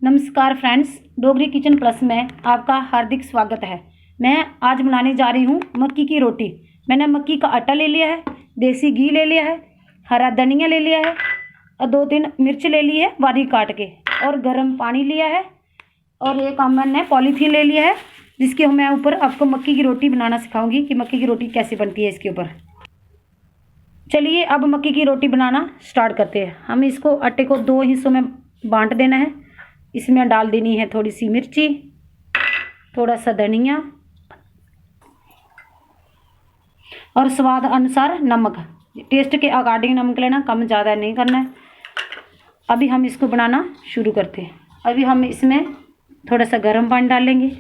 नमस्कार friends, Dogri kitchen plus में आपका हार्दिक स्वागत है। मैं आज बनाने जा रही हूँ मक्की की रोटी। मैंने मक्की का आटा ले लिया है, देसी घी ले लिया है, हरा धनिया ले लिया है और 2-3 मिर्च ले ली है बारीक काट के, और गर्म पानी लिया है, और एक मैंने पॉलीथीन ले लिया है जिसके मैं ऊपर आपको मक्की की रोटी बनाना सिखाऊंगी कि मक्की की रोटी कैसे बनती है इसके ऊपर। चलिए अब मक्की की रोटी बनाना स्टार्ट करते हैं। हम इसको आटे को 2 हिस्सों में बांट देना है। इसमें डाल देनी है थोड़ी सी मिर्ची, थोड़ा सा धनिया और स्वाद अनुसार नमक। टेस्ट के अकॉर्डिंग नमक लेना, कम ज़्यादा नहीं करना है। अभी हम इसको बनाना शुरू करते हैं। अभी हम इसमें थोड़ा सा गर्म पानी डालेंगे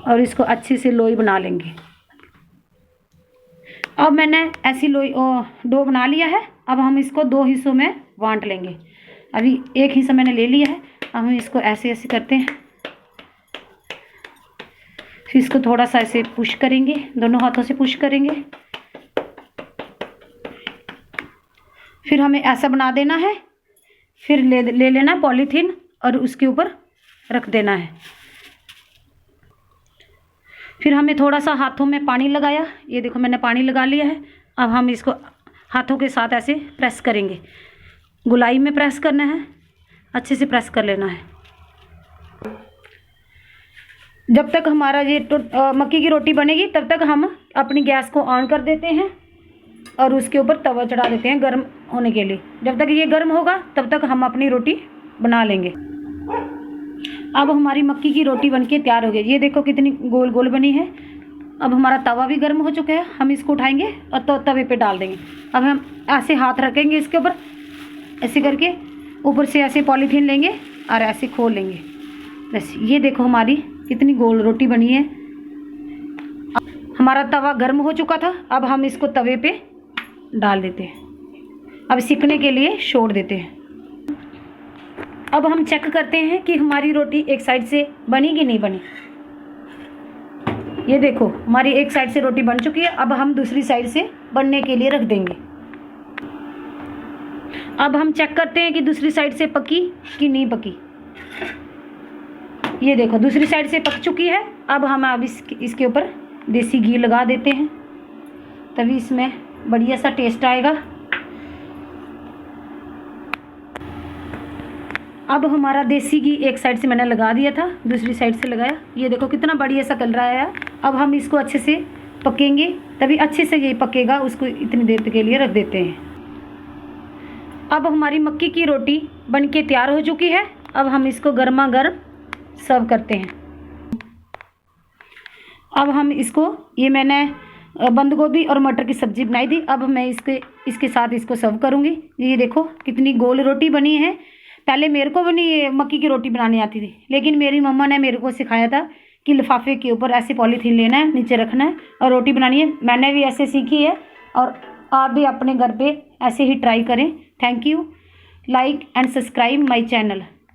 और इसको अच्छे से लोई बना लेंगे। अब मैंने ऐसी लोई डो बना लिया है। अब हम इसको 2 हिस्सों में बांट लेंगे। अभी एक हिस्सा मैंने ले लिया है। अब हम इसको ऐसे ऐसे करते हैं, फिर इसको थोड़ा सा ऐसे पुश करेंगे, दोनों हाथों से पुश करेंगे। फिर हमें ऐसा बना देना है। फिर ले लेना पॉलीथीन और उसके ऊपर रख देना है। फिर हमें थोड़ा सा हाथों में पानी लगाया, ये देखो मैंने पानी लगा लिया है। अब हम इसको हाथों के साथ ऐसे प्रेस करेंगे, गोलाई में प्रेस करना है, अच्छे से प्रेस कर लेना है। जब तक हमारा ये मक्की की रोटी बनेगी तब तक हम अपनी गैस को ऑन कर देते हैं और उसके ऊपर तवा चढ़ा देते हैं गर्म होने के लिए। जब तक ये गर्म होगा तब तक हम अपनी रोटी बना लेंगे। अब हमारी मक्की की रोटी बनके तैयार हो गई। ये देखो कितनी गोल गोल बनी है। अब हमारा तवा भी गर्म हो चुका है। हम इसको उठाएंगे और तवे पे डाल देंगे। अब हम ऐसे हाथ रखेंगे इसके ऊपर, ऐसे करके ऊपर से ऐसे पॉलीथीन लेंगे और ऐसे खोल लेंगे। बस ये देखो हमारी कितनी गोल रोटी बनी है। हमारा तवा गर्म हो चुका था। अब हम इसको तवे पे डाल देते हैं। अब सिकने के लिए छोड़ देते हैं। अब हम चेक करते हैं कि हमारी रोटी एक साइड से बनी कि नहीं बनी। ये देखो हमारी एक साइड से रोटी बन चुकी है। अब हम दूसरी साइड से बनने के लिए रख देंगे। अब हम चेक करते हैं कि दूसरी साइड से पकी कि नहीं पकी। ये देखो दूसरी साइड से पक चुकी है। अब हम इसके ऊपर देसी घी लगा देते हैं, तभी इसमें बढ़िया सा टेस्ट आएगा। अब हमारा देसी घी एक साइड से मैंने लगा दिया था, दूसरी साइड से लगाया। ये देखो कितना बढ़िया सा कलर आया है। अब हम इसको अच्छे से पकेंगे, तभी अच्छे से ये पकेगा। उसको इतनी देर के लिए रख देते हैं। अब हमारी मक्की की रोटी बनके तैयार हो चुकी है। अब हम इसको गर्मा गर्म सर्व करते हैं। अब हम इसको, ये मैंने बंद गोभी और मटर की सब्ज़ी बनाई थी। अब मैं इसके साथ इसको सर्व करूँगी। ये देखो कितनी गोल रोटी बनी है। पहले मेरे को भी नहीं मक्की की रोटी बनानी आती थी, लेकिन मेरी मम्मा ने मेरे को सिखाया था कि लिफाफे के ऊपर ऐसे पॉलीथीन लेना है, नीचे रखना है और रोटी बनानी है। मैंने भी ऐसे सीखी है और आप भी अपने घर पे ऐसे ही ट्राई करें। Thank you. Like and subscribe my channel.